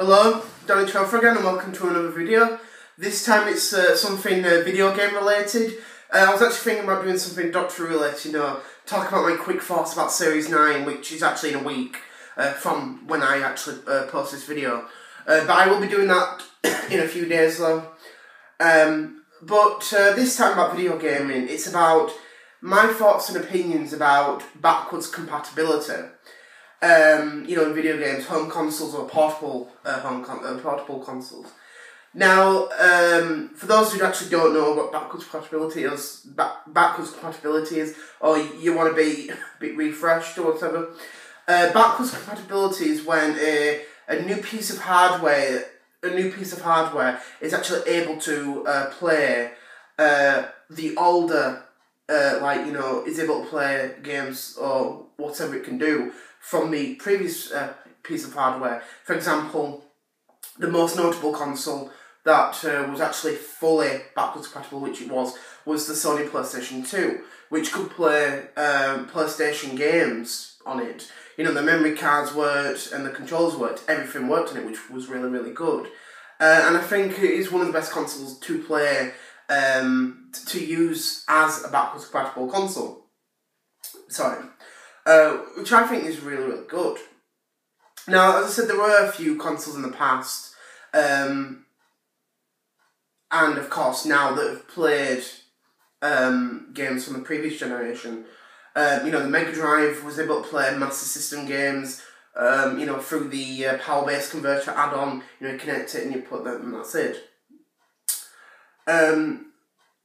Hello, Donny Troffer again and welcome to another video. This time it's something video game related. I was actually thinking about doing something Doctor related, talk about my quick thoughts about Series 9, which is actually in a week from when I actually post this video. But I will be doing that in a few days though. But this time about video gaming, it's about my thoughts and opinions about backwards compatibility. In video games, home consoles or portable consoles. Now, for those who actually don't know what backwards compatibility is, or you want to be a bit refreshed or whatever, backwards compatibility is when a new piece of hardware is actually able to play the older, is able to play games or whatever it can do from the previous piece of hardware. For example, the most notable console that was actually fully backwards compatible, which it was the Sony PlayStation 2, which could play PlayStation games on it. The memory cards worked and the controls worked, everything worked on it, which was really, really good. And I think it is one of the best consoles to play, to use as a backwards compatible console. Which I think is really, really good. Now, as I said, there were a few consoles in the past, and of course now that have played games from the previous generation. The Mega Drive was able to play Master System games, through the power-based converter add-on. You connect it and you put them, and that's it.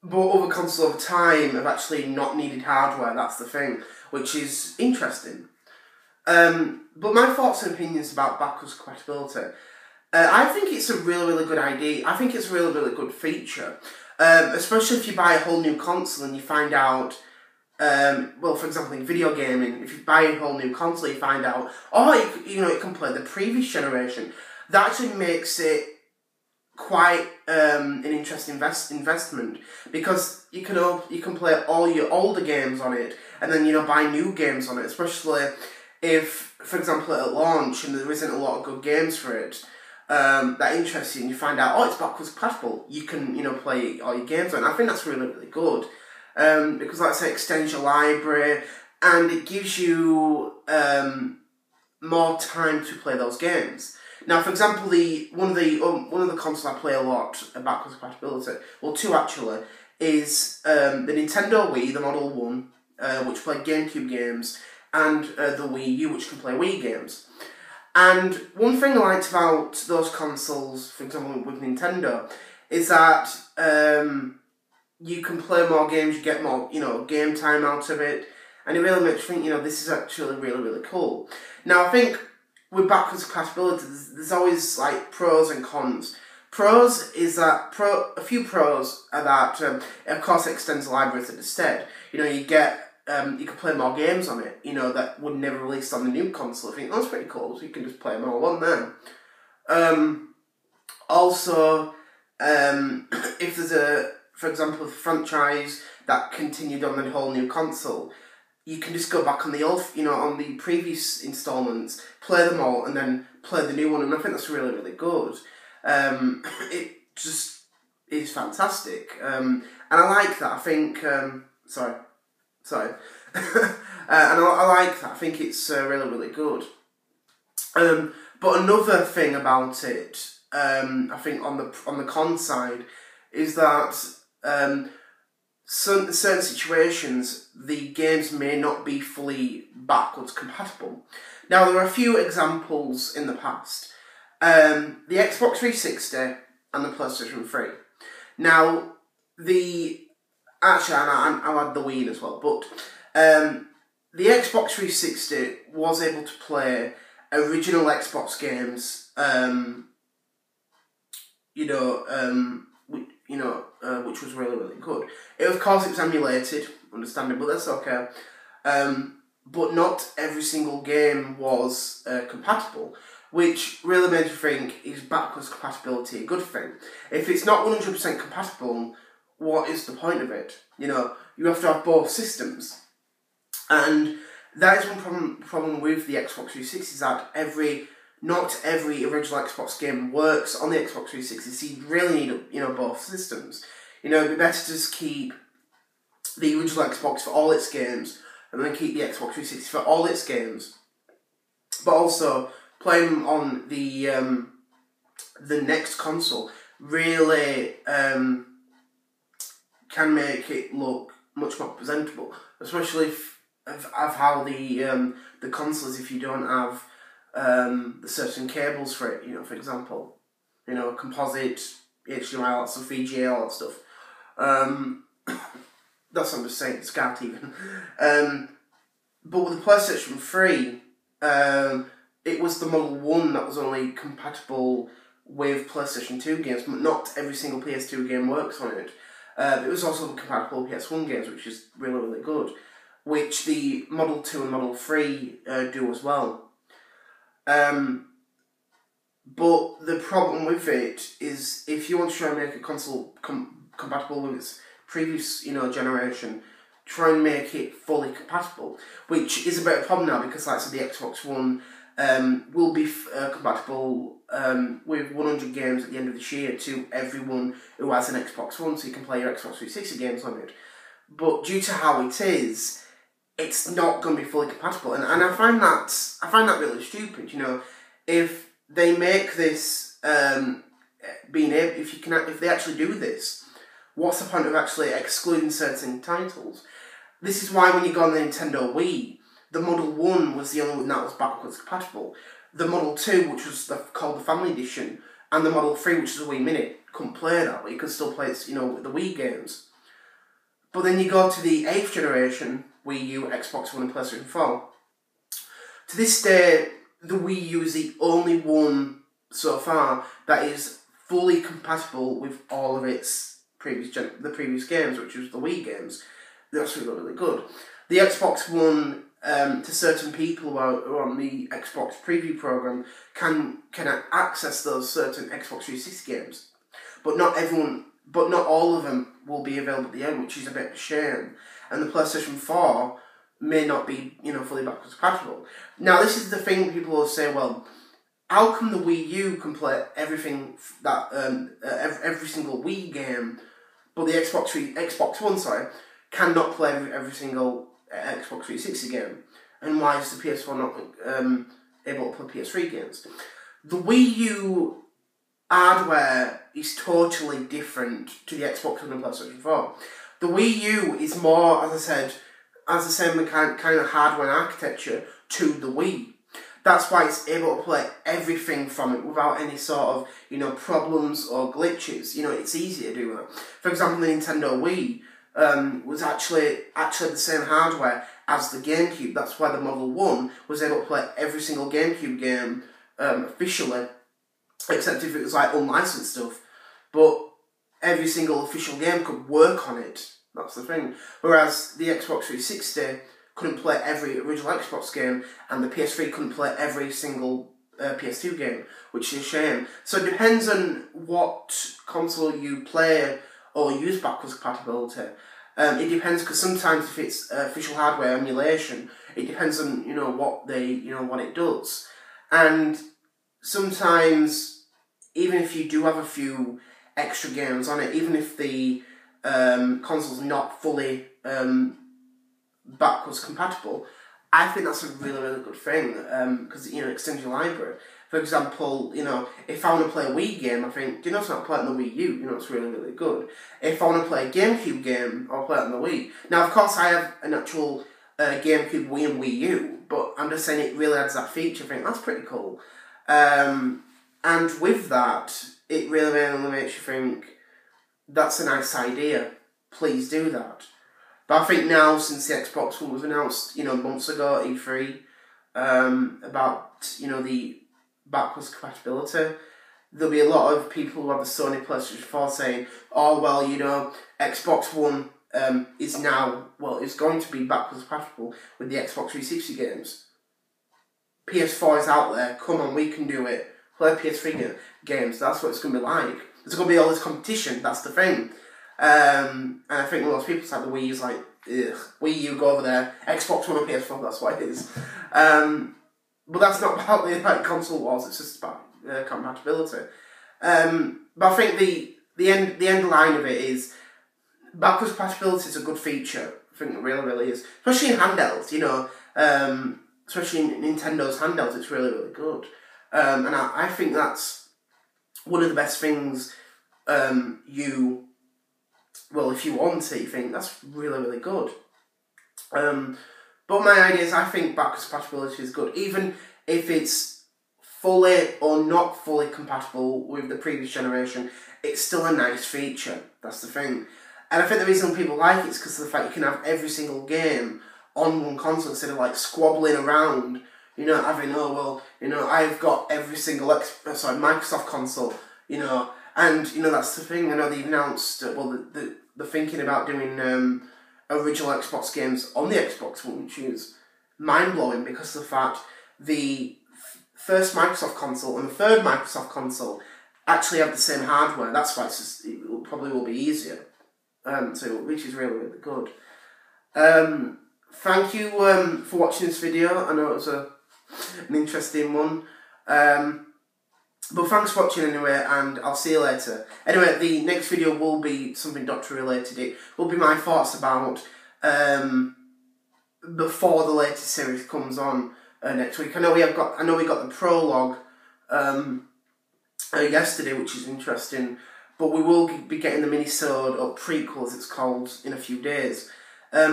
But other consoles over time have actually not needed hardware, that's the thing, which is interesting. But my thoughts and opinions about backwards compatibility, I think it's a really, really good idea. I think it's a really, really good feature, especially if you buy a whole new console and you find out, for example, in video gaming, if you buy a whole new console, you find out, it can play the previous generation. That actually makes it quite an interesting investment, because you can play all your older games on it and then buy new games on it, especially if, for example, at launch and there isn't a lot of good games for it that interest you, and you find out it's backwards compatible, you can play all your games on it. I think that's really, really good, because like I say, it extends your library and it gives you more time to play those games. Now, for example, one of the consoles I play a lot backwards compatibility, well, two actually, is the Nintendo Wii, the Model 1, which played GameCube games, and the Wii U, which can play Wii games. And one thing I liked about those consoles, for example, with Nintendo, is that you can play more games, you get more, game time out of it, and it really makes you think, this is actually really, really cool. Now, I think with backwards compatibility, there's always pros and cons. Pros is that a few pros are that of course it extends the library as it said. You get you can play more games on it, that would never released on the new console. I think that's pretty cool, so you can just play them all on there. Also, if there's for example, a franchise that continued on the whole new console, you can just go back on the old, on the previous installments, play them all, and then play the new one, and I think that's really, really good. It just is fantastic, and I like that. I think, and I like that. I think it's really, really good. But another thing about it, I think on the con side, is that certain situations, the games may not be fully backwards compatible. Now, there are a few examples in the past. The Xbox 360 and the PlayStation 3. Now, I'll add the Wii in as well, but the Xbox 360 was able to play original Xbox games, which was really, really good. Of course, it was emulated, understandable, that's okay. But not every single game was compatible, which really made you think, is backwards compatibility a good thing? If it's not 100% compatible, what is the point of it? You have to have both systems. And that is one problem with the Xbox 360, is that every not every original Xbox game works on the Xbox 360, so you really need, both systems. It'd be better to just keep the original Xbox for all its games, and then keep the Xbox 360 for all its games. But also, playing on the next console really can make it look much more presentable, especially of how the consoles, if you don't have the certain cables for it, for example, composite, HDMI, lots of VGA, all that stuff. That's what I'm just saying, SCART even. But with the PlayStation 3, it was the Model 1 that was only compatible with PlayStation 2 games, but not every single PS2 game works on it. It was also compatible with PS1 games, which is really, really good, which the Model 2 and Model 3 do as well. But the problem with it is, if you want to try and make a console compatible with its previous, generation, try and make it fully compatible, which is a bit of a problem now, because, like I said, the Xbox One will be compatible with 100 games at the end of this year to everyone who has an Xbox One, so you can play your Xbox 360 games on it. But due to how it is, it's not going to be fully compatible, and I find that really stupid. If they make this if they actually do this, what's the point of actually excluding certain titles? This is why when you go on the Nintendo Wii, the Model 1 was the only one that was backwards compatible. The Model 2, which was called the Family Edition, and the Model 3, which is a Wii Mini, couldn't play that, but you could still play it, with the Wii games. But then you go to the 8th generation, Wii U, Xbox One and PlayStation 4. To this day, the Wii U is the only one so far that is fully compatible with all of its previous games, which was the Wii games. That's really, really good. The Xbox One, to certain people who are on the Xbox preview program, can access those certain Xbox 360 games, but not all of them will be available at the end, which is a bit of a shame. And the PlayStation 4 may not be, fully backwards compatible. Now, this is the thing: people will say, well, how come the Wii U can play everything that every single Wii game, but the Xbox One, cannot play every single Xbox 360 game? And why is the PS4 not able to play PS3 games? The Wii U hardware is totally different to the Xbox One and PlayStation 4. The Wii U is more, as I said, has the same kind of hardware and architecture to the Wii. That's why it's able to play everything from it without any sort of, problems or glitches. It's easy to do that. For example, the Nintendo Wii was actually the same hardware as the GameCube. That's why the Model 1 was able to play every single GameCube game officially, except if it was like unlicensed stuff. But every single official game could work on it. That's the thing. Whereas the Xbox 360 couldn't play every original Xbox game, and the PS3 couldn't play every single PS2 game, which is a shame. So it depends on what console you play or use backwards compatibility. It depends, because sometimes if it's official hardware emulation, it depends on what it does, and sometimes even if you do have a few extra games on it, even if the console's not fully backwards compatible, I think that's a really, really good thing, because it extends your library. For example, if I want to play a Wii game, I think, it's not play it on the Wii U, it's really, really good. If I want to play a GameCube game, I'll play it on the Wii. Now, of course, I have an actual GameCube, Wii and Wii U, but I'm just saying it really adds that feature. I think that's pretty cool. And with that, it really, really makes you think, that's a nice idea, please do that. But I think now, since the Xbox One was announced, months ago at E3, about, the backwards compatibility, there'll be a lot of people who have the Sony PlayStation 4 saying, oh, well, Xbox One is going to be backwards compatible with the Xbox 360 games. PS4 is out there, come on, we can do it. Play PS3 games, that's what it's going to be like. There's going to be all this competition, that's the thing. And I think most people say the Wii is like, ugh, Wii U, go over there. Xbox One and PS4, that's what it is. But that's not about the console wars. It's just about compatibility. But I think the end line of it is backwards compatibility is a good feature. I think it really is, especially in handhelds. Especially in Nintendo's handhelds, it's really good. And I think that's one of the best things. If you want it, you think that's really good. But my idea is, I think backwards compatibility is good, even if it's fully or not fully compatible with the previous generation. It's still a nice feature. That's the thing. And I think the reason people like it is because of the fact you can have every single game on one console instead of squabbling around. Having I've got every single Microsoft console. And that's the thing. I know they've announced they're thinking about doing original Xbox games on the Xbox One, which is mind-blowing because of the fact the first Microsoft console and the third Microsoft console actually have the same hardware. That's why it probably will be easier. Which is really good. Thank you for watching this video. I know it was an interesting one. But thanks for watching anyway, and I'll see you later. Anyway, the next video will be something Doctor related. It will be my thoughts about before the latest series comes on next week. I know we got the prologue yesterday, which is interesting. But we will be getting the mini-sode, or prequel as it's called, in a few days. I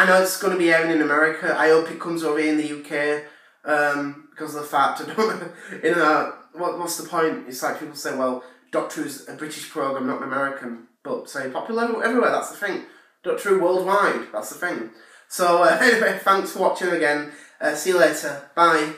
know it's going to be airing in America. I hope it comes over here in the UK, because of the fact, what's the point? It's like people say, well, Doctor Who's a British programme, not an American. But say popular everywhere, that's the thing. Doctor Who worldwide, that's the thing. So anyway, thanks for watching again. See you later. Bye.